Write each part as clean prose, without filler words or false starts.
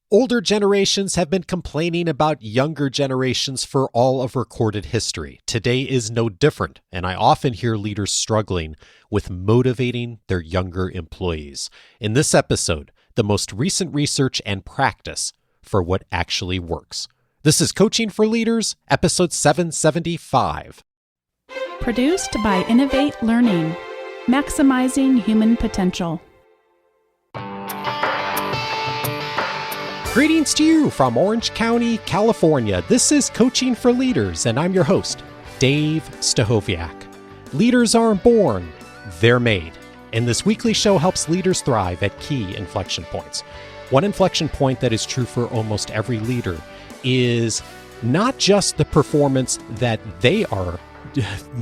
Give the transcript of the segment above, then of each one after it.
Older generations have been complaining about younger generations for all of recorded history. Today is no different, and I often hear leaders struggling with motivating their younger employees. In this episode, the most recent research and practice for what actually works. This is Coaching for Leaders, episode 775. Produced by Innovate Learning, maximizing human potential. Greetings to you from Orange County, California. This is Coaching for Leaders, and I'm your host, Dave Stachowiak. Leaders aren't born, they're made. And this weekly show helps leaders thrive at key inflection points. One inflection point that is true for almost every leader is not just the performance that they are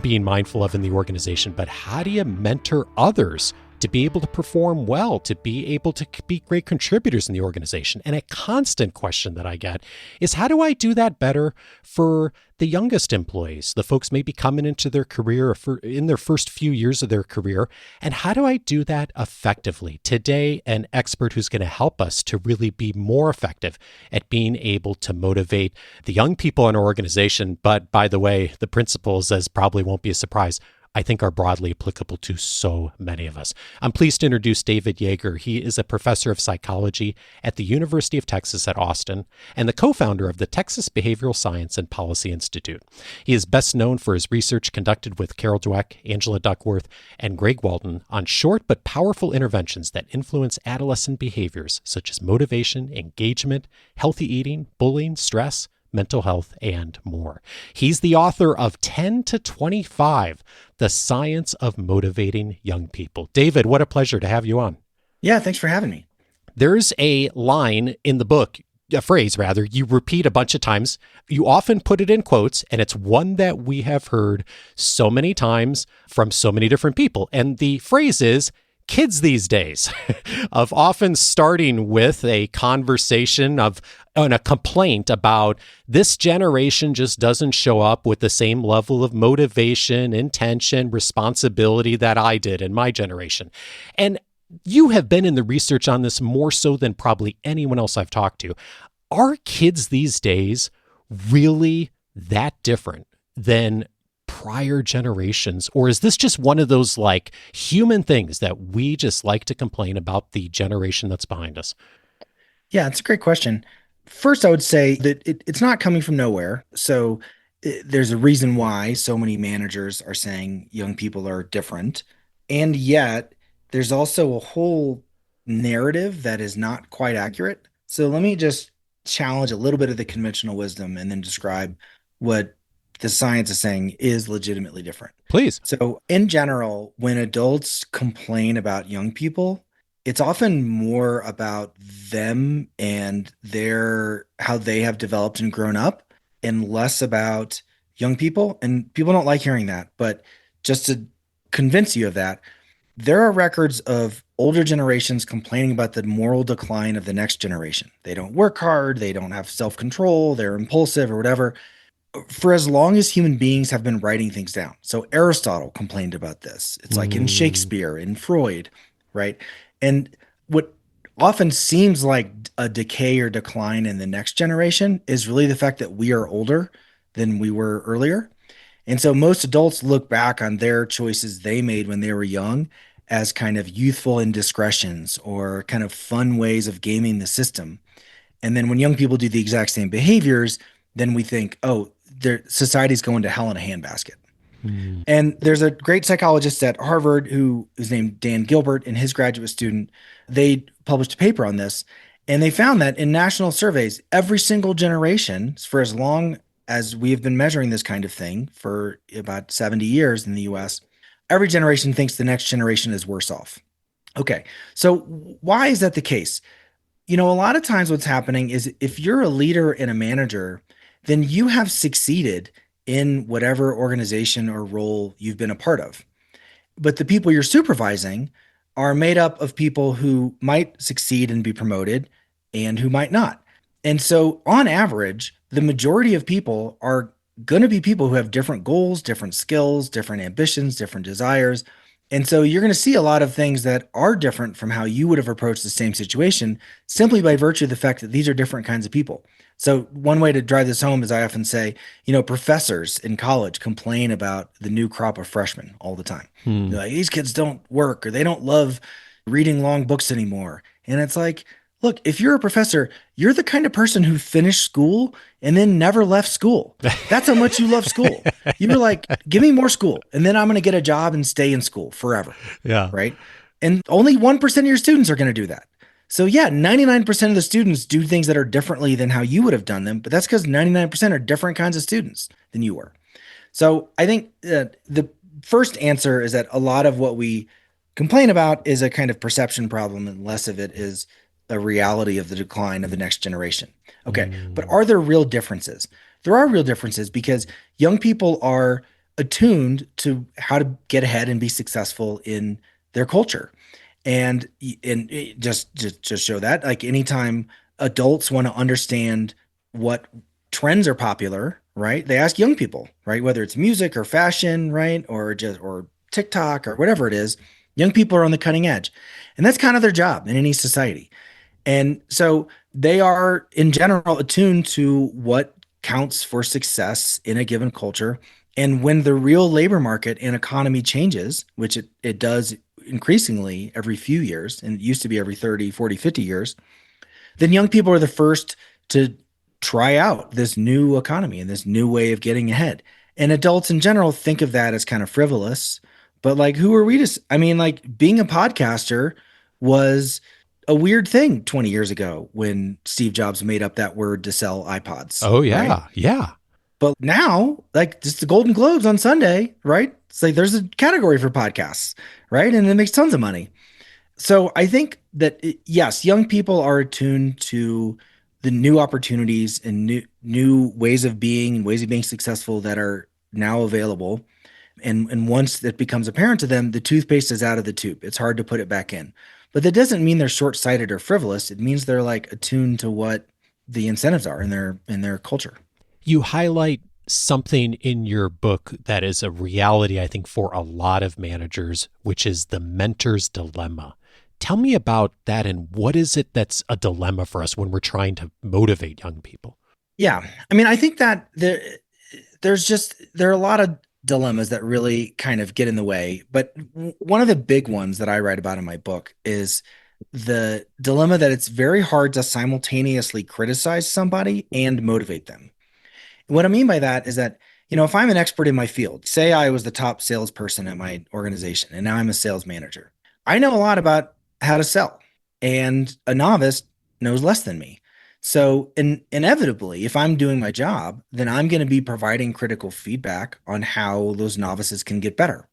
being mindful of in the organization, but how do you mentor others to be able to perform well, to be able to be great contributors in the organization? And a constant question that I get is, how do I do that better for the youngest employees, the folks maybe coming into their career or in their first few years of their career? And how do I do that effectively? Today, an expert who's going to help us to really be more effective at being able to motivate the young people in our organization. But by the way, the principles, as probably won't be a surprise, I think are broadly applicable to so many of us. I'm pleased to introduce David Yeager. He is a professor of psychology at the University of Texas at Austin and the co-founder of the Texas Behavioral Science and Policy Institute. He is best known for his research conducted with Carol Dweck, Angela Duckworth, and Greg Walton on short but powerful interventions that influence adolescent behaviors such as motivation, engagement, healthy eating, bullying, stress, mental health, and more. He's the author of 10 to 25, The Science of Motivating Young People. David, what a pleasure to have you on. Yeah, thanks for having me. There's a line in the book, a phrase rather, you repeat a bunch of times. You often put it in quotes, and it's one that we have heard so many times from so many different people. And the phrase is, kids these days, of often starting with a conversation and a complaint about this generation just doesn't show up with the same level of motivation, intention, responsibility that I did in my generation. And you have been in the research on this more so than probably anyone else I've talked to. Are kids these days really that different than prior generations? Or is this just one of those like human things that we just like to complain about the generation that's behind us? Yeah, it's a great question. First, I would say that it's not coming from nowhere. So there's a reason why so many managers are saying young people are different. And yet there's also a whole narrative that is not quite accurate. So let me just challenge a little bit of the conventional wisdom and then describe what the science is saying is legitimately different. Please. So in general, when adults complain about young people, it's often more about them and how they have developed and grown up, and less about young people. And people don't like hearing that, but just to convince you of that, there are records of older generations complaining about the moral decline of the next generation. They don't work hard, they don't have self-control, they're impulsive or whatever, for as long as human beings have been writing things down. So Aristotle complained about this. It's like in Shakespeare, in Freud, right? And what often seems like a decay or decline in the next generation is really the fact that we are older than we were earlier. And so most adults look back on their choices they made when they were young as kind of youthful indiscretions or kind of fun ways of gaming the system. And then when young people do the exact same behaviors, then we think, oh, society's going to hell in a handbasket. And there's a great psychologist at Harvard who is named Dan Gilbert, and his graduate student, they published a paper on this. And they found that in national surveys, every single generation, for as long as we have been measuring this kind of thing for about 70 years in the US, every generation thinks the next generation is worse off. Okay, so why is that the case? You know, a lot of times what's happening is if you're a leader and a manager, then you have succeeded in whatever organization or role you've been a part of. But the people you're supervising are made up of people who might succeed and be promoted and who might not. And so on average, the majority of people are going to be people who have different goals, different skills, different ambitions, different desires. And so you're going to see a lot of things that are different from how you would have approached the same situation simply by virtue of the fact that these are different kinds of people. So one way to drive this home is I often say, professors in college complain about the new crop of freshmen all the time. Hmm. They're like, these kids don't work or they don't love reading long books anymore. And it's like, look, if you're a professor, you're the kind of person who finished school and then never left school. That's how much you love school. You were like, give me more school, and then I'm going to get a job and stay in school forever. Yeah. Right. And only 1% of your students are going to do that. So, yeah, 99% of the students do things that are differently than how you would have done them, but that's because 99% are different kinds of students than you were. So I think the first answer is that a lot of what we complain about is a kind of perception problem, and less of it is a reality of the decline of the next generation. Okay, but Mm. are there real differences? There are real differences because young people are attuned to how to get ahead and be successful in their culture. And just show that, like, anytime adults want to understand what trends are popular, right? They ask young people, right? Whether it's music or fashion, right? Or TikTok or whatever it is, young people are on the cutting edge. And that's kind of their job in any society. And so they are in general attuned to what counts for success in a given culture. And when the real labor market and economy changes, which it does increasingly every few years, and it used to be every 30, 40, 50 years, then young people are the first to try out this new economy and this new way of getting ahead. And adults in general think of that as kind of frivolous. But like, who are we to? I mean, like, being a podcaster was a weird thing 20 years ago when Steve Jobs made up that word to sell iPods, Oh, right? yeah. Yeah. But now, like, just the Golden Globes on Sunday, right? It's like there's a category for podcasts, right? And it makes tons of money. So I think that yes, young people are attuned to the new opportunities and new ways of being and ways of being successful that are now available. And once that becomes apparent to them, the toothpaste is out of the tube. It's hard to put it back in. But that doesn't mean they're short-sighted or frivolous. It means they're like attuned to what the incentives are in their culture. You highlight something in your book that is a reality, I think, for a lot of managers, which is the mentor's dilemma. Tell me about that, and what is it that's a dilemma for us when we're trying to motivate young people? Yeah. I mean, I think that there are a lot of dilemmas that really kind of get in the way, but one of the big ones that I write about in my book is the dilemma that it's very hard to simultaneously criticize somebody and motivate them. What I mean by that is that, if I'm an expert in my field, say I was the top salesperson at my organization and now I'm a sales manager, I know a lot about how to sell, and a novice knows less than me. So, inevitably, if I'm doing my job, then I'm going to be providing critical feedback on how those novices can get better.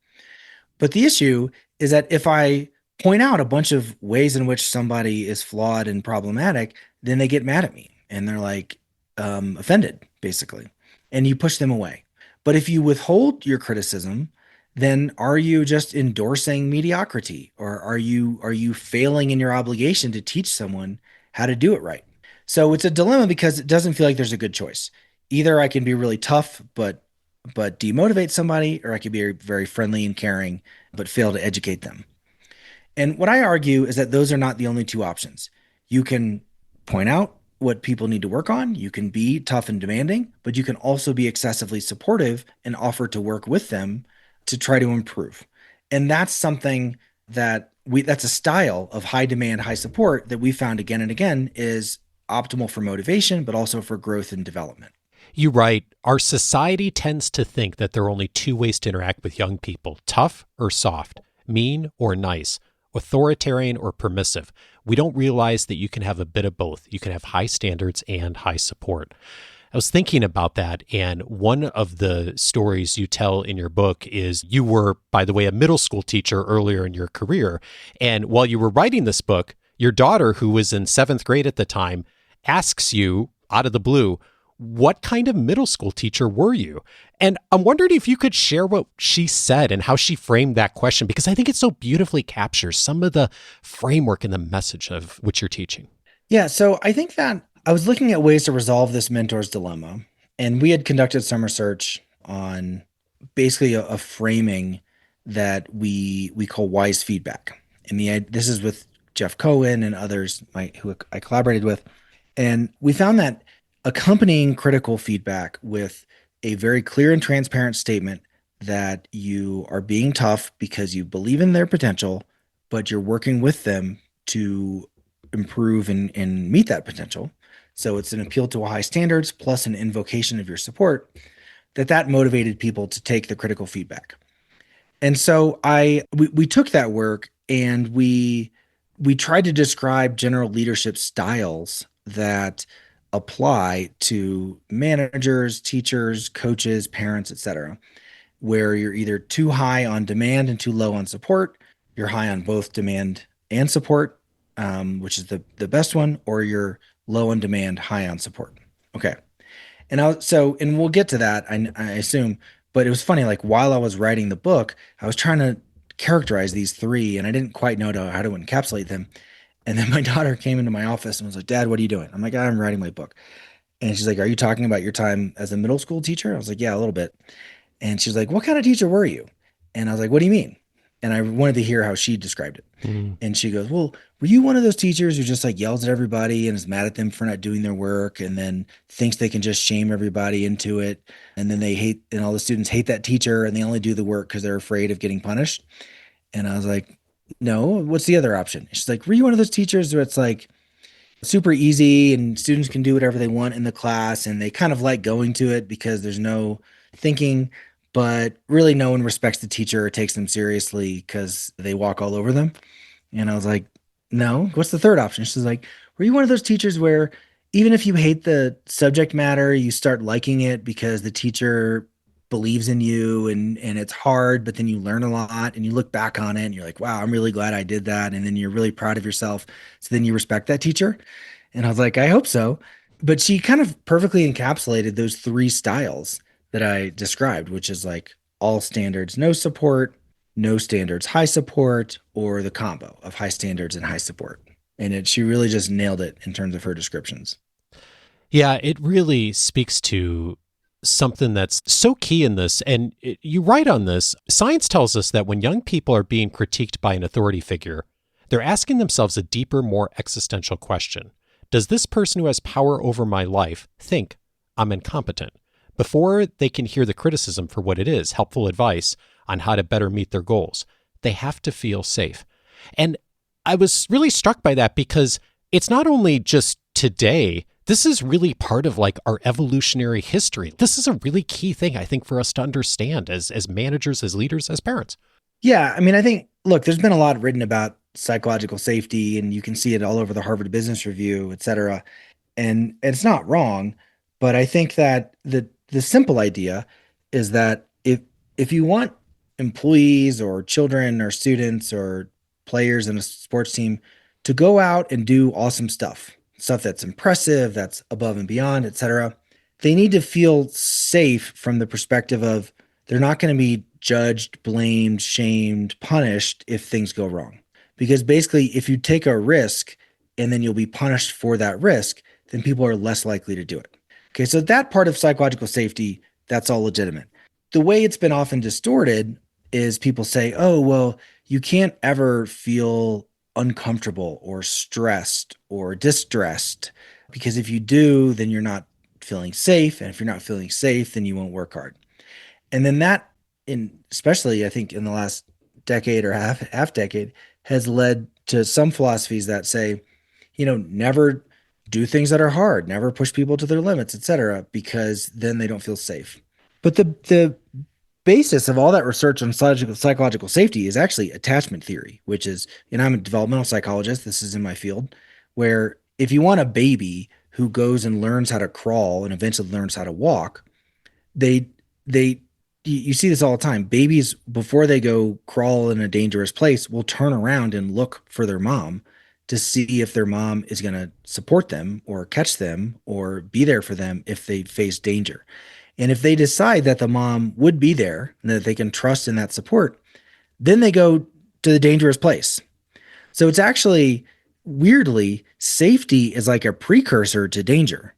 But the issue is that if I point out a bunch of ways in which somebody is flawed and problematic, then they get mad at me and they're like offended, basically, and you push them away. But if you withhold your criticism, then are you just endorsing mediocrity, or are you failing in your obligation to teach someone how to do it right? So it's a dilemma because it doesn't feel like there's a good choice. Either I can be really tough, but demotivate somebody, or I could be very friendly and caring, but fail to educate them. And what I argue is that those are not the only two options. You can point out what people need to work on, you can be tough and demanding, but you can also be excessively supportive and offer to work with them to try to improve. And that's something that's a style of high demand, high support that we found again and again is optimal for motivation, but also for growth and development. You write, our society tends to think that there are only two ways to interact with young people: tough or soft, mean or nice, authoritarian or permissive. We don't realize that you can have a bit of both. You can have high standards and high support. I was thinking about that, and one of the stories you tell in your book is you were, by the way, a middle school teacher earlier in your career. And while you were writing this book, your daughter, who was in seventh grade at the time, asks you out of the blue, what kind of middle school teacher were you? And I'm wondering if you could share what she said and how she framed that question, because I think it so beautifully captures some of the framework and the message of what you're teaching. Yeah, so I think that I was looking at ways to resolve this mentor's dilemma, and we had conducted some research on basically a framing that we call wise feedback. And this is with Jeff Cohen and others who I collaborated with. And we found that accompanying critical feedback with a very clear and transparent statement that you are being tough because you believe in their potential, but you're working with them to improve and meet that potential. So it's an appeal to high standards plus an invocation of your support that motivated people to take the critical feedback. And so we took that work and we tried to describe general leadership styles that apply to managers, teachers, coaches, parents, etc., where you're either too high on demand and too low on support, you're high on both demand and support, which is the best one, or you're low on demand, high on support. Okay. And we'll get to that, I assume. But it was funny, like while I was writing the book, I was trying to characterize these three, and I didn't quite know how to encapsulate them. And then my daughter came into my office and was like, "Dad, what are you doing?" I'm like, "I'm writing my book." And she's like, "Are you talking about your time as a middle school teacher?" I was like, "Yeah, a little bit." And she's like, "What kind of teacher were you?" And I was like, "What do you mean?" And I wanted to hear how she described it. And she goes, "Well, were you one of those teachers who just like yells at everybody and is mad at them for not doing their work and then thinks they can just shame everybody into it? And then and all the students hate that teacher and they only do the work because they're afraid of getting punished?" And I was like, "No, what's the other option?" She's like, "Were you one of those teachers where it's like super easy and students can do whatever they want in the class and they kind of like going to it because there's no thinking, but really no one respects the teacher or takes them seriously because they walk all over them?" And I was like, "No, what's the third option?" She's like, "Were you one of those teachers where even if you hate the subject matter, you start liking it because the teacher believes in you and it's hard, but then you learn a lot and you look back on it and you're like, wow, I'm really glad I did that. And then you're really proud of yourself. So then you respect that teacher?" And I was like, "I hope so." But she kind of perfectly encapsulated those three styles that I described, which is like all standards, no support, no standards, high support, or the combo of high standards and high support. And she really just nailed it in terms of her descriptions. Yeah, it really speaks to something that's so key in this. And you write on this. Science tells us that when young people are being critiqued by an authority figure, they're asking themselves a deeper, more existential question. Does this person who has power over my life think I'm incompetent? Before they can hear the criticism for what it is, helpful advice on how to better meet their goals, they have to feel safe. And I was really struck by that because it's not only just today, this is really part of like our evolutionary history. This is a really key thing, I think, for us to understand as managers, as leaders, as parents. Yeah. I mean, I think, look, there's been a lot written about psychological safety, and you can see it all over the Harvard Business Review, et cetera. And it's not wrong, but I think that the simple idea is that if you want employees or children or students or players in a sports team to go out and do awesome stuff that's impressive, that's above and beyond, et cetera, they need to feel safe from the perspective of they're not going to be judged, blamed, shamed, punished if things go wrong. Because basically, if you take a risk and then you'll be punished for that risk, then people are less likely to do it. Okay, so that part of psychological safety, that's all legitimate. The way it's been often distorted is people say, "Oh, well, you can't ever feel uncomfortable or stressed or distressed because if you do, then you're not feeling safe. And if you're not feeling safe, then you won't work hard." And then especially I think in the last decade or half decade, has led to some philosophies that say, never do things that are hard, never push people to their limits, et cetera, because then they don't feel safe. But the basis of all that research on psychological safety is actually attachment theory, which is, I'm a developmental psychologist. This is in my field, where if you want a baby who goes and learns how to crawl and eventually learns how to walk, they you see this all the time. Babies, before they go crawl in a dangerous place, will turn around and look for their mom to see if their mom is going to support them or catch them or be there for them if they face danger. And if they decide that the mom would be there and that they can trust in that support, then they go to the dangerous place. So it's actually, weirdly, safety is like a precursor to danger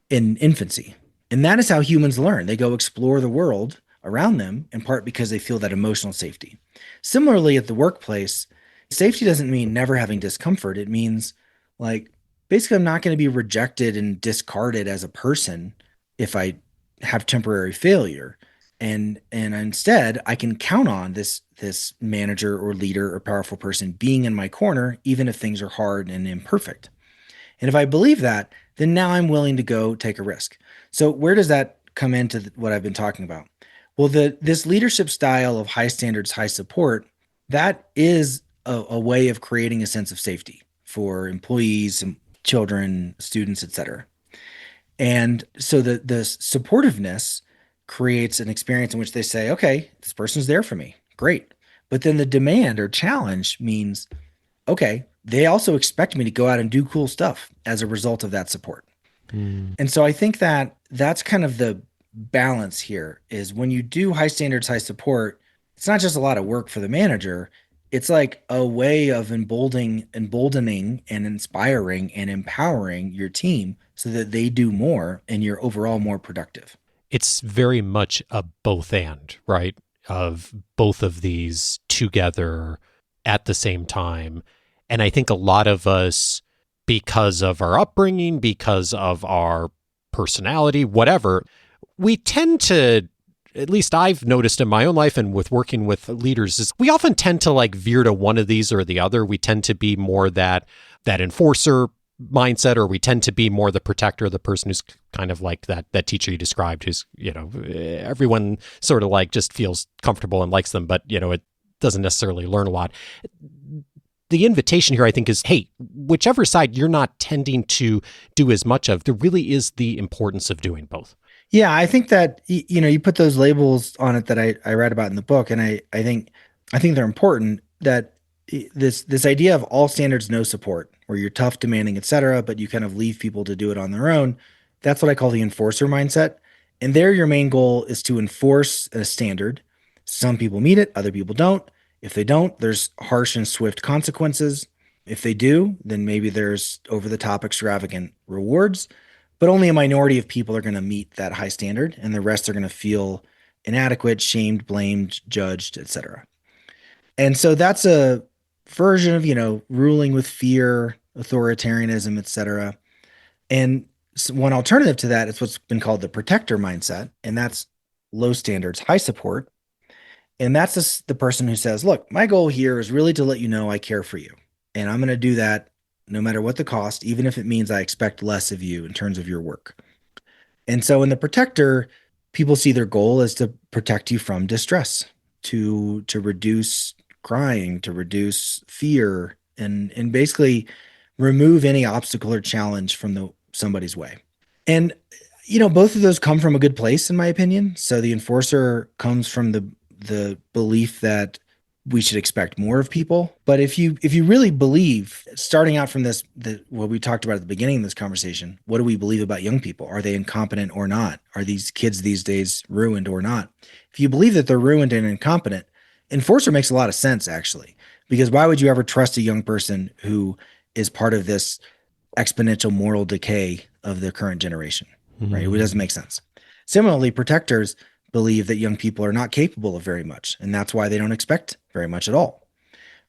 in infancy. And that is how humans learn. They go explore the world around them, in part because they feel that emotional safety. Similarly, at the workplace, safety doesn't mean never having discomfort. It means like basically I'm not going to be rejected and discarded as a person if I have temporary failure. And instead I can count on this manager or leader or powerful person being in my corner, even if things are hard and imperfect. And if I believe that, then now I'm willing to go take a risk. So where does that come into what I've been talking about? Well, this leadership style of high standards, high support, that is a way of creating a sense of safety for employees, children, students, etc. And so the supportiveness creates an experience in which they say, okay, this person's there for me. Great. But then the demand or challenge means, okay, they also expect me to go out and do cool stuff as a result of that support. And so I think that that's kind of the balance here is when you do high standards, high support, it's not just a lot of work for the manager. It's like a way of emboldening and inspiring and empowering your team so that they do more and you're overall more productive. It's very much a both and, right? Of both of these together at the same time. And I think a lot of us, because of our upbringing, because of our personality, whatever, we tend to, at least I've noticed in my own life and with working with leaders, is we often tend to like veer to one of these or the other. We tend to be more that enforcer mindset, or we tend to be more the protector, the person who's kind of like that teacher you described, who's, everyone sort of like just feels comfortable and likes them, but, it doesn't necessarily learn a lot. The invitation here, I think, is, hey, whichever side you're not tending to do as much of, there really is the importance of doing both. Yeah, I think that, you put those labels on it that I read about in the book, and I think they're important, that this idea of all standards, no support, where you're tough, demanding, etc., but you kind of leave people to do it on their own. That's what I call the enforcer mindset. And there, your main goal is to enforce a standard. Some people meet it, other people don't. If they don't, there's harsh and swift consequences. If they do, then maybe there's over-the-top extravagant rewards, but only a minority of people are going to meet that high standard, and the rest are going to feel inadequate, shamed, blamed, judged, etc. And so that's a version of, ruling with fear, authoritarianism, etc. And one alternative to that is what's been called the protector mindset, and that's low standards, high support. And that's the person who says, look, my goal here is really to let you know I care for you. And I'm going to do that no matter what the cost, even if it means I expect less of you in terms of your work. And so in the protector, people see their goal as to protect you from distress, to reduce crying, to reduce fear, and basically remove any obstacle or challenge from somebody's way. And, both of those come from a good place, in my opinion. So the enforcer comes from the belief that we should expect more of people. But if you really believe, starting out from what we talked about at the beginning of this conversation, what do we believe about young people? Are they incompetent or not? Are these kids these days ruined or not? If you believe that they're ruined and incompetent, enforcer makes a lot of sense, actually, because why would you ever trust a young person who is part of this exponential moral decay of the current generation, right? It doesn't make sense. Similarly, protectors believe that young people are not capable of very much, and that's why they don't expect very much at all,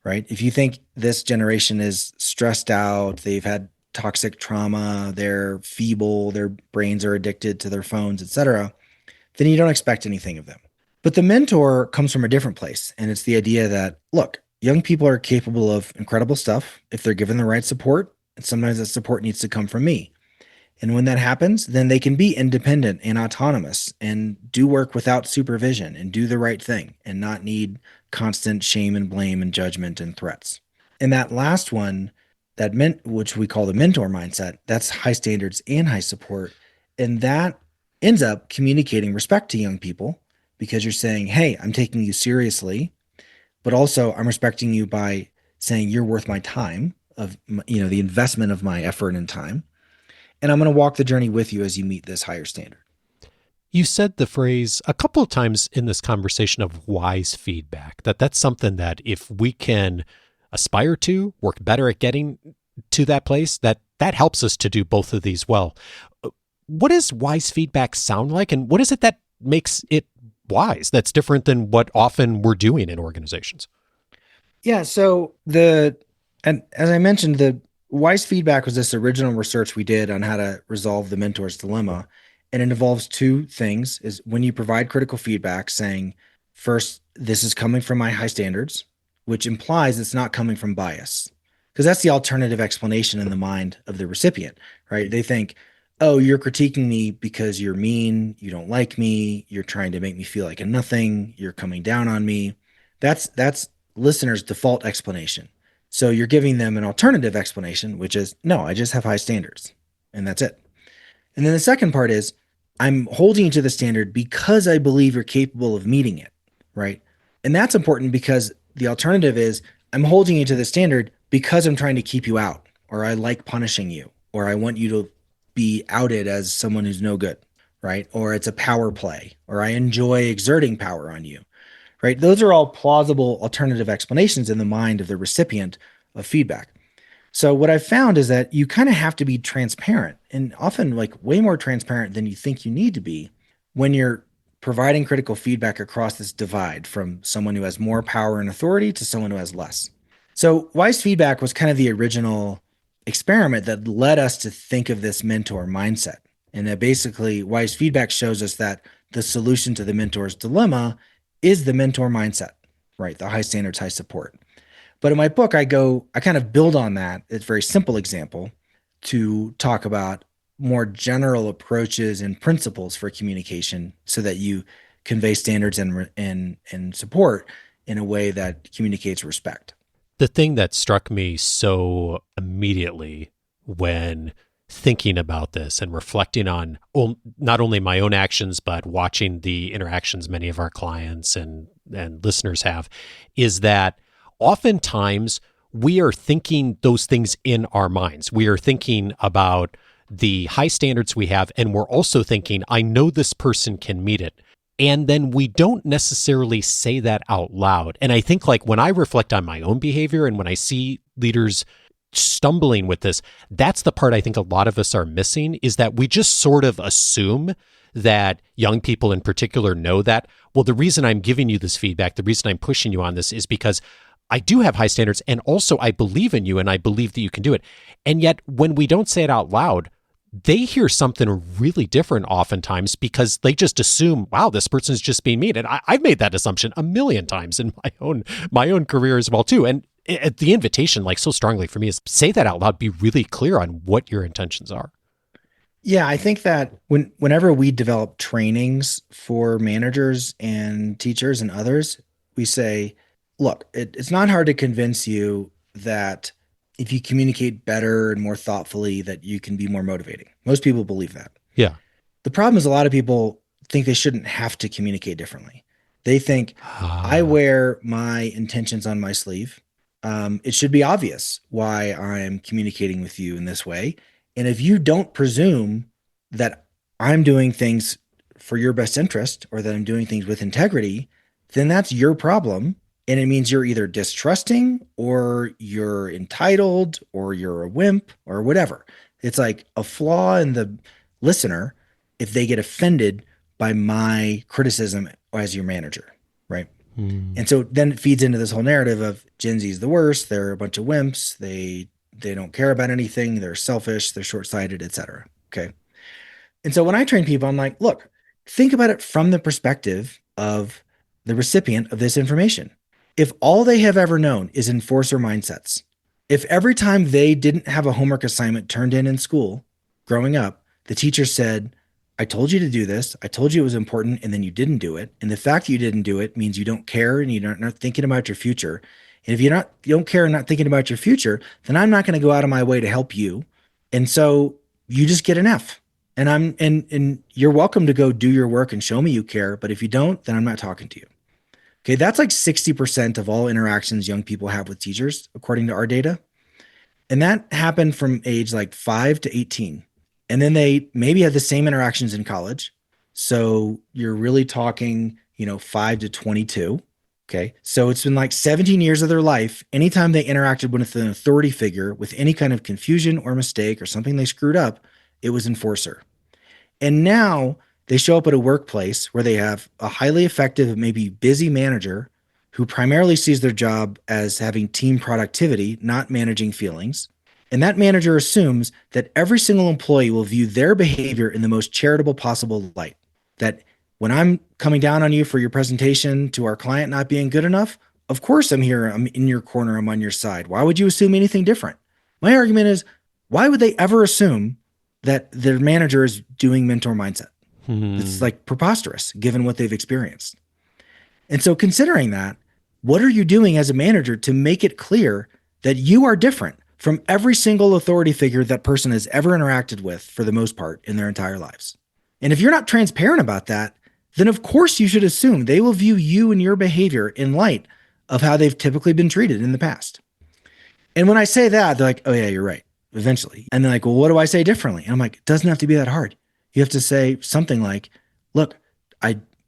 right? If you think this generation is stressed out, they've had toxic trauma, they're feeble, their brains are addicted to their phones, etc., then you don't expect anything of them. But the mentor comes from a different place, and it's the idea that, look, young people are capable of incredible stuff if they're given the right support, and sometimes that support needs to come from me. And when that happens, then they can be independent and autonomous and do work without supervision and do the right thing and not need constant shame and blame and judgment and threats. And that last one, which we call the mentor mindset, that's high standards and high support. And that ends up communicating respect to young people because you're saying, hey, I'm taking you seriously, but also I'm respecting you by saying you're worth my time, the investment of my effort and time. And I'm going to walk the journey with you as you meet this higher standard. You said the phrase a couple of times in this conversation of wise feedback, that's something that if we can aspire to, work better at getting to that place, that helps us to do both of these well. What does wise feedback sound like? And what is it that makes it wise. That's different than what often we're doing in organizations. Yeah. And as I mentioned, the wise feedback was this original research we did on how to resolve the mentor's dilemma. And it involves two things is when you provide critical feedback saying, first, this is coming from my high standards, which implies it's not coming from bias. Because that's the alternative explanation in the mind of the recipient, right? They think, oh, you're critiquing me because you're mean, you don't like me, you're trying to make me feel like a nothing, you're coming down on me. That's listener's default explanation. So you're giving them an alternative explanation, which is, no, I just have high standards. And that's it. And then the second part is, I'm holding you to the standard because I believe you're capable of meeting it, right? And that's important because the alternative is, I'm holding you to the standard because I'm trying to keep you out, or I like punishing you, or I want you to be outed as someone who's no good, right? Or it's a power play, or I enjoy exerting power on you, right? Those are all plausible alternative explanations in the mind of the recipient of feedback. So what I've found is that you kind of have to be transparent, and often like way more transparent than you think you need to be when you're providing critical feedback across this divide from someone who has more power and authority to someone who has less. So wise feedback was kind of the original experiment that led us to think of this mentor mindset. And that basically wise feedback shows us that the solution to the mentor's dilemma is the mentor mindset, right? The high standards, high support. But in my book, I kind of build on that. It's a very simple example to talk about more general approaches and principles for communication so that you convey standards and support in a way that communicates respect. The thing that struck me so immediately when thinking about this and reflecting on not only my own actions, but watching the interactions many of our clients and listeners have, is that oftentimes we are thinking those things in our minds. We are thinking about the high standards we have, and we're also thinking, I know this person can meet it. And then we don't necessarily say that out loud. And I think like when I reflect on my own behavior and when I see leaders stumbling with this, that's the part I think a lot of us are missing, is that we just sort of assume that young people in particular know that, well, the reason I'm giving you this feedback, the reason I'm pushing you on this is because I do have high standards, and also I believe in you and I believe that you can do it. And yet when we don't say it out loud, they hear something really different oftentimes because they just assume, wow, this person's just being mean. And I've made that assumption a million times in my own career as well too. And the invitation, like so strongly for me, is say that out loud, be really clear on what your intentions are. Yeah, I think that whenever we develop trainings for managers and teachers and others, we say, look, it's not hard to convince you that if you communicate better and more thoughtfully, that you can be more motivating. Most people believe that. Yeah. The problem is a lot of people think they shouldn't have to communicate differently. They think, I wear my intentions on my sleeve. It should be obvious why I'm communicating with you in this way. And if you don't presume that I'm doing things for your best interest or that I'm doing things with integrity, then that's your problem. And it means you're either distrusting or you're entitled or you're a wimp or whatever. It's like a flaw in the listener if they get offended by my criticism as your manager, right? And so then it feeds into this whole narrative of Gen Z is the worst. They're a bunch of wimps. They don't care about anything. They're selfish. They're short-sighted, et cetera. Okay. And so when I train people, I'm like, look, think about it from the perspective of the recipient of this information. If all they have ever known is enforcer mindsets, if every time they didn't have a homework assignment turned in school growing up, the teacher said, I told you to do this, I told you it was important, and then you didn't do it. And the fact that you didn't do it means you don't care and you're not thinking about your future. And if you don't care and not thinking about your future, then I'm not going to go out of my way to help you. And so you just get an F. And you're welcome to go do your work and show me you care. But if you don't, then I'm not talking to you. Okay, that's like 60% of all interactions young people have with teachers, according to our data. And that happened from age like 5 to 18. And then they maybe had the same interactions in college. So you're really talking, 5 to 22. Okay, so it's been like 17 years of their life. Anytime they interacted with an authority figure with any kind of confusion or mistake or something they screwed up, it was enforcer. And now They show up at a workplace where they have a highly effective, maybe busy manager who primarily sees their job as having team productivity, not managing feelings. And that manager assumes that every single employee will view their behavior in the most charitable possible light. That when I'm coming down on you for your presentation to our client not being good enough, of course I'm here, I'm in your corner, I'm on your side. Why would you assume anything different? My argument is, why would they ever assume that their manager is doing mentor mindset? It's like preposterous given what they've experienced. And so considering that, what are you doing as a manager to make it clear that you are different from every single authority figure that person has ever interacted with for the most part in their entire lives? And if you're not transparent about that, then of course you should assume they will view you and your behavior in light of how they've typically been treated in the past. And when I say that, they're like, oh yeah, you're right, eventually. And they're like, well, what do I say differently? And I'm like, it doesn't have to be that hard. You have to say something like, look,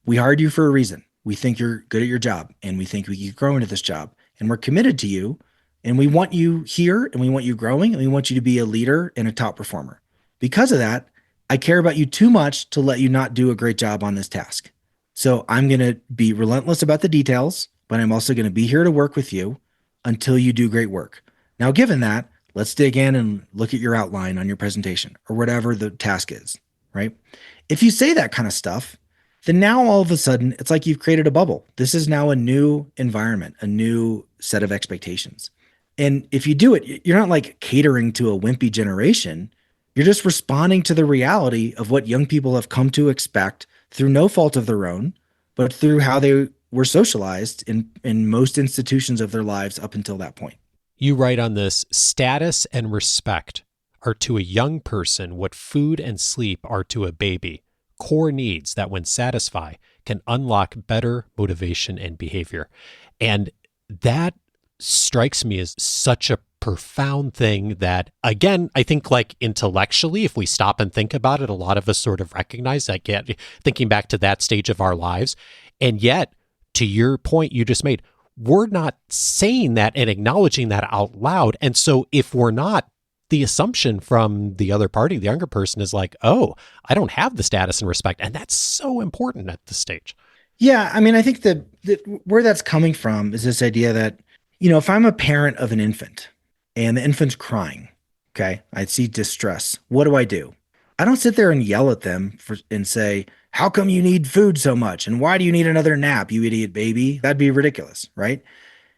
we hired you for a reason. We think you're good at your job and we think we can grow into this job and we're committed to you and we want you here and we want you growing and we want you to be a leader and a top performer. Because of that, I care about you too much to let you not do a great job on this task. So I'm going to be relentless about the details, but I'm also going to be here to work with you until you do great work. Now, given that, let's dig in and look at your outline on your presentation or whatever the task is, right? If you say that kind of stuff, then now all of a sudden it's like you've created a bubble. This is now a new environment, a new set of expectations. And if you do it, you're not like catering to a wimpy generation. You're just responding to the reality of what young people have come to expect through no fault of their own, but through how they were socialized in most institutions of their lives up until that point. You write on this, status and respect are to a young person what food and sleep are to a baby, core needs that when satisfied can unlock better motivation and behavior. And that strikes me as such a profound thing that, again, I think like intellectually, if we stop and think about it, a lot of us sort of recognize that, thinking back to that stage of our lives. And yet, to your point you just made, we're not saying that and acknowledging that out loud. And so if we're not, the assumption from the other party, the younger person, is like, oh, I don't have the status and respect. And that's so important at this stage. Yeah. I mean, I think that where that's coming from is this idea that, if I'm a parent of an infant and the infant's crying, okay, I see distress. What do? I don't sit there and yell at them and say, how come you need food so much? And why do you need another nap, you idiot baby? That'd be ridiculous, right?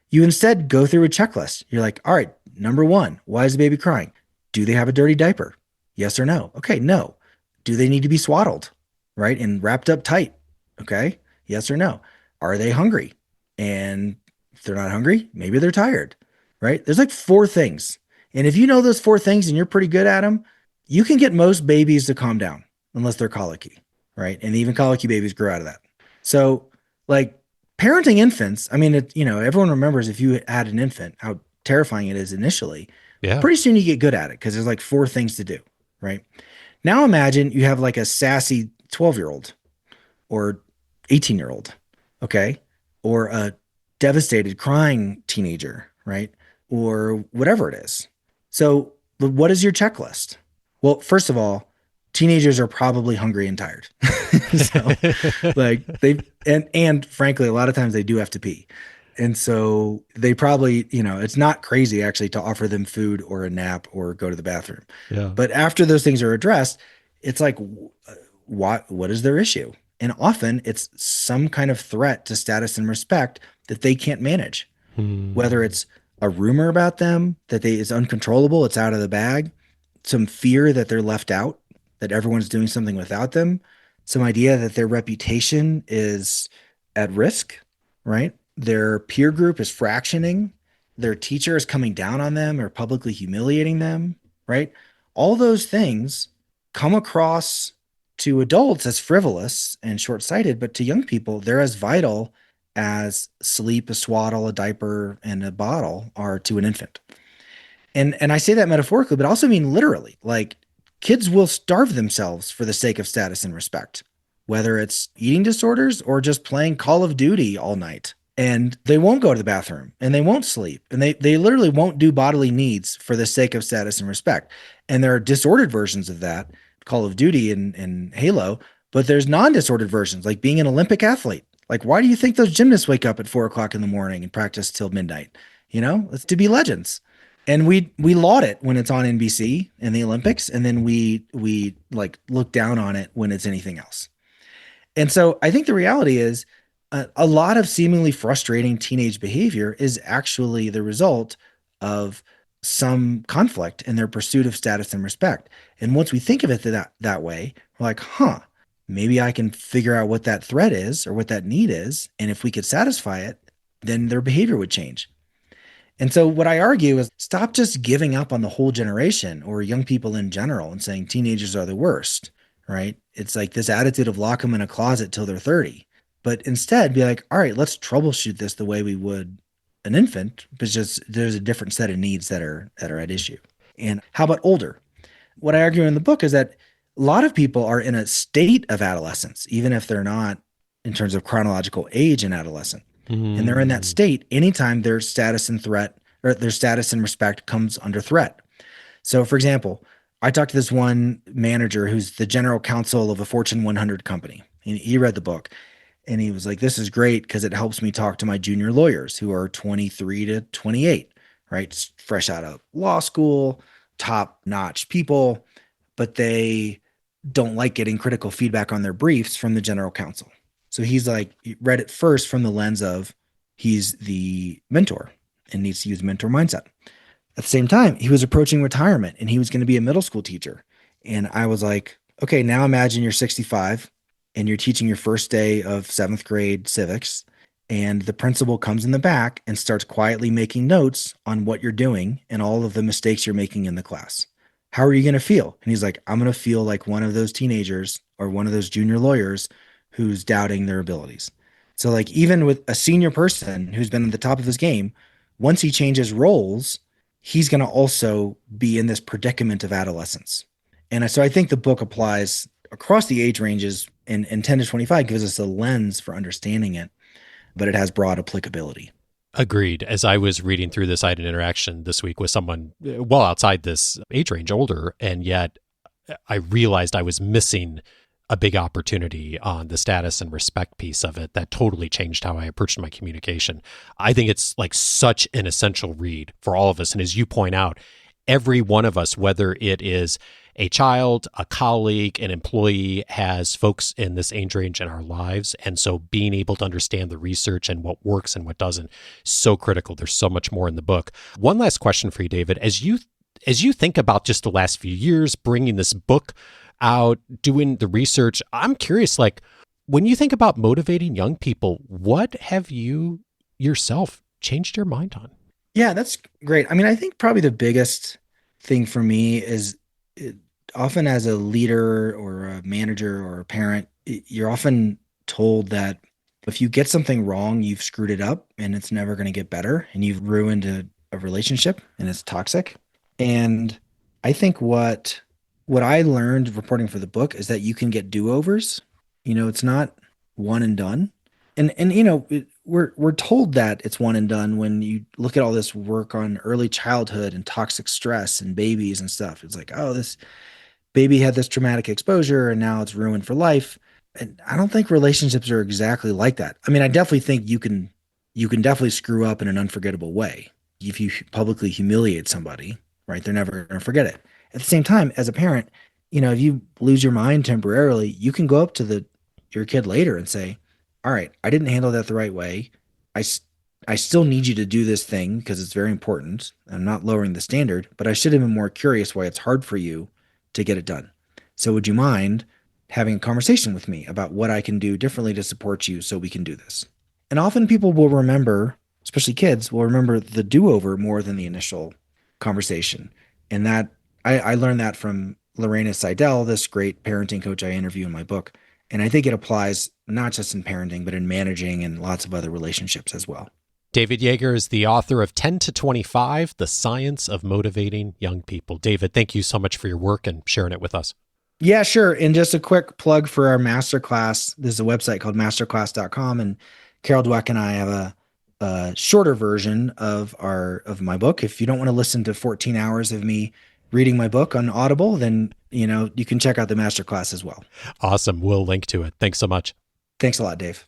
You instead go through a checklist. You're like, all right, number one, why is the baby crying? Do they have a dirty diaper? Yes or no? Okay, no. Do they need to be swaddled, right? And wrapped up tight? Okay, yes or no? Are they hungry? And if they're not hungry, maybe they're tired, right? There's like 4 things. And if you know those 4 things and you're pretty good at them, you can get most babies to calm down unless they're colicky, right? And even colicky babies grow out of that. So like parenting infants, I mean, everyone remembers if you had an infant, how terrifying it is initially. Yeah. Pretty soon you get good at it because there's like 4 things to do, right? Now imagine you have like a sassy 12-year-old or 18-year-old, okay? Or a devastated, crying teenager, right? Or whatever it is. So what is your checklist? Well, first of all, teenagers are probably hungry and tired. So like and frankly, a lot of times they do have to pee. And so they probably, it's not crazy actually to offer them food or a nap or go to the bathroom. Yeah. But after those things are addressed, it's like, what is their issue? And often it's some kind of threat to status and respect that they can't manage, whether it's a rumor about them that is uncontrollable, it's out of the bag, some fear that they're left out, that everyone's doing something without them, some idea that their reputation is at risk, right? Their peer group is fractioning, their teacher is coming down on them or publicly humiliating them, right? All those things come across to adults as frivolous and short-sighted, but to young people, they're as vital as sleep, a swaddle, a diaper, and a bottle are to an infant. And I say that metaphorically, but also mean literally. Like kids will starve themselves for the sake of status and respect, whether it's eating disorders or just playing Call of Duty all night. And they won't go to the bathroom and they won't sleep. And they literally won't do bodily needs for the sake of status and respect. And there are disordered versions of that, Call of Duty and Halo, But there's non-disordered versions, like being an Olympic athlete. Like, why do you think those gymnasts wake up at 4 o'clock in the morning and practice till midnight? It's to be legends. And we laud it when it's on NBC and the Olympics, and then we like look down on it when it's anything else. And so I think the reality is a lot of seemingly frustrating teenage behavior is actually the result of some conflict in their pursuit of status and respect. And once we think of it that way, we're like, huh, maybe I can figure out what that threat is or what that need is. And if we could satisfy it, then their behavior would change. And so what I argue is stop just giving up on the whole generation or young people in general and saying teenagers are the worst, right? It's like this attitude of lock them in a closet till they're 30. But instead be like, all right, let's troubleshoot this the way we would an infant, but just there's a different set of needs that are at issue. And how about older? What I argue in the book is that a lot of people are in a state of adolescence, even if they're not in terms of chronological age in adolescent. And they're in that state anytime their status and threat or their status and respect comes under threat. So, for example, I talked to this one manager who's the general counsel of a Fortune 100 company. And he read the book and he was like, this is great because it helps me talk to my junior lawyers who are 23 to 28, right? Fresh out of law school, top notch people, but they don't like getting critical feedback on their briefs from the general counsel. So he's like, he read it first from the lens of he's the mentor and needs to use mentor mindset. At the same time, he was approaching retirement and he was going to be a middle school teacher. And I was like, okay, now imagine you're 65 and you're teaching your first day of seventh grade civics. And the principal comes in the back and starts quietly making notes on what you're doing and all of the mistakes you're making in the class. How are you going to feel? And he's like, I'm going to feel like one of those teenagers or one of those junior lawyers who's doubting their abilities. So like even with a senior person who's been at the top of his game, once he changes roles, he's going to also be in this predicament of adolescence. And so I think the book applies across the age ranges, and 10 to 25 gives us a lens for understanding it, but it has broad applicability. Agreed. As I was reading through this, I had an interaction this week with someone well outside this age range, older, and yet I realized I was missing a big opportunity on the status and respect piece of it that totally changed how I approached my communication. I think it's like such an essential read for all of us. And as you point out, every one of us, whether it is a child, a colleague, an employee, has folks in this age range in our lives. And so being able to understand the research and what works and what doesn't, so critical. There's so much more in the book. One last question for you, David. As you think about just the last few years, bringing this book out, doing the research, I'm curious, like when you think about motivating young people, what have you yourself changed your mind on? Yeah, that's great. I mean, I think probably the biggest thing for me is often as a leader or a manager or a parent, you're often told that if you get something wrong, you've screwed it up and it's never going to get better and you've ruined a relationship and it's toxic. And I think what I learned reporting for the book is that you can get do-overs. It's not one and done. And we're told that it's one and done when you look at all this work on early childhood and toxic stress and babies and stuff. It's like, oh, this baby had this traumatic exposure and now it's ruined for life. And I don't think relationships are exactly like that. I mean, I definitely think you can definitely screw up in an unforgettable way. If you publicly humiliate somebody, right, they're never going to forget it. At the same time, as a parent, if you lose your mind temporarily, you can go up to your kid later and say, all right, I didn't handle that the right way. I still need you to do this thing because it's very important. I'm not lowering the standard, but I should have been more curious why it's hard for you to get it done. So would you mind having a conversation with me about what I can do differently to support you so we can do this? And often people will remember, especially kids, will remember the do-over more than the initial conversation. And that I learned that from Lorena Seidel, this great parenting coach I interview in my book. And I think it applies not just in parenting, but in managing and lots of other relationships as well. David Yeager is the author of 10 to 25, The Science of Motivating Young People. David, thank you so much for your work and sharing it with us. Yeah, sure. And just a quick plug for our masterclass. There's a website called masterclass.com, and Carol Dweck and I have a shorter version of my book. If you don't want to listen to 14 hours of me reading my book on Audible, then, you can check out the masterclass as well. Awesome. We'll link to it. Thanks so much. Thanks a lot, Dave.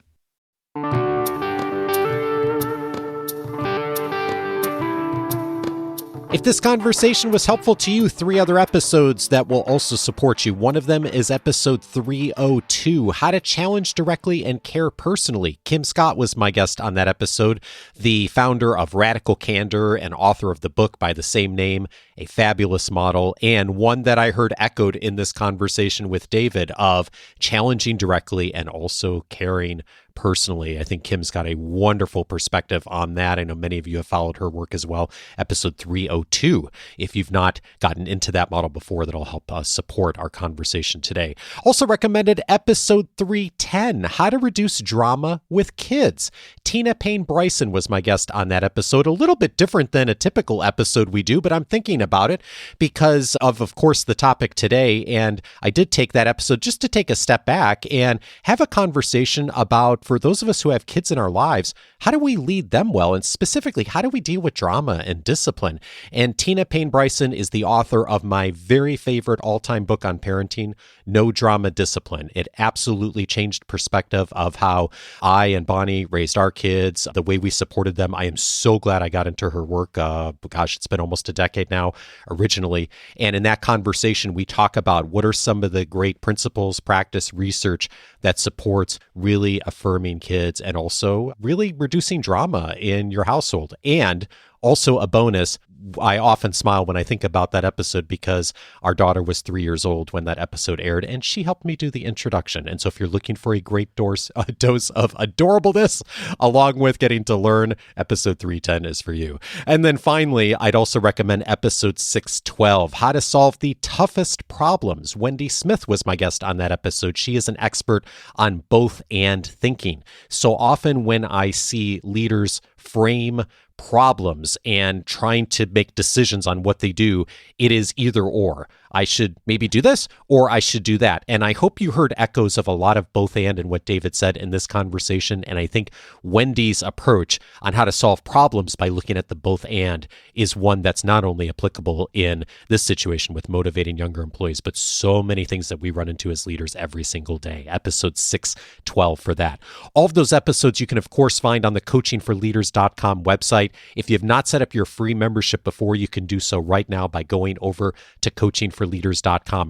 If this conversation was helpful to you, 3 other episodes that will also support you. One of them is episode 302, How to Challenge Directly and Care Personally. Kim Scott was my guest on that episode, the founder of Radical Candor and author of the book by the same name, a fabulous model, and one that I heard echoed in this conversation with David of challenging directly and also caring personally. I think Kim's got a wonderful perspective on that. I know many of you have followed her work as well. Episode 302. If you've not gotten into that model before, that'll help us support our conversation today. Also recommended episode 310, How to Reduce Drama with Kids. Tina Payne Bryson was my guest on that episode. A little bit different than a typical episode we do, but I'm thinking about it because of course, the topic today. And I did take that episode just to take a step back and have a conversation about, for those of us who have kids in our lives, how do we lead them well? And specifically, how do we deal with drama and discipline? And Tina Payne Bryson is the author of my very favorite all-time book on parenting, No Drama Discipline. It absolutely changed perspective of how I and Bonnie raised our kids, the way we supported them. I am so glad I got into her work. It's been almost a decade now originally. And in that conversation, we talk about what are some of the great principles, practice, research that supports really affirming kids and also really reducing drama in your household. And also a bonus, I often smile when I think about that episode because our daughter was 3 years old when that episode aired, and she helped me do the introduction. And so if you're looking for a great dose of adorableness, along with getting to learn, episode 310 is for you. And then finally, I'd also recommend episode 612, How to Solve the Toughest Problems. Wendy Smith was my guest on that episode. She is an expert on both and thinking. So often when I see leaders frame problems and trying to make decisions on what they do, it is either or. I should maybe do this or I should do that. And I hope you heard echoes of a lot of both and what David said in this conversation. And I think Wendy's approach on how to solve problems by looking at the both and is one that's not only applicable in this situation with motivating younger employees, but so many things that we run into as leaders every single day. Episode 612 for that. All of those episodes you can, of course, find on the coachingforleaders.com website. If you have not set up your free membership before, you can do so right now by going over to coachingforleaders.com.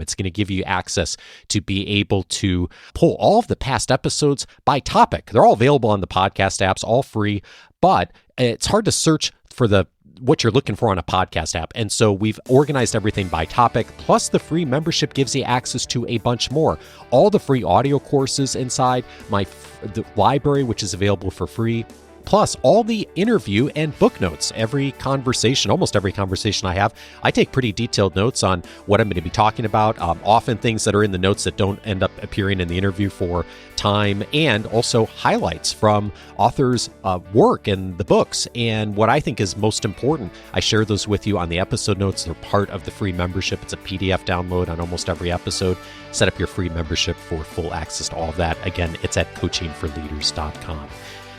It's going to give you access to be able to pull all of the past episodes by topic. They're all available on the podcast apps, all free, but it's hard to search for what you're looking for on a podcast app. And so we've organized everything by topic, plus the free membership gives you access to a bunch more. All the free audio courses inside the library, which is available for free, plus all the interview and book notes. Almost every conversation I have, I take pretty detailed notes on what I'm going to be talking about, often things that are in the notes that don't end up appearing in the interview for time, and also highlights from authors' work and the books. And what I think is most important, I share those with you on the episode notes. They're part of the free membership. It's a PDF download on almost every episode. Set up your free membership for full access to all of that. Again, it's at coachingforleaders.com.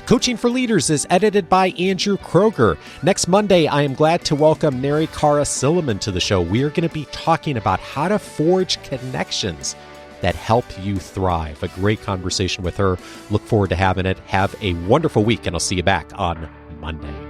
Coaching for Leaders is edited by Andrew Kroger. Next Monday, I am glad to welcome Neri Kara Silliman to the show. We are going to be talking about how to forge connections that help you thrive. A great conversation with her. Look forward to having it. Have a wonderful week, and I'll see you back on Monday.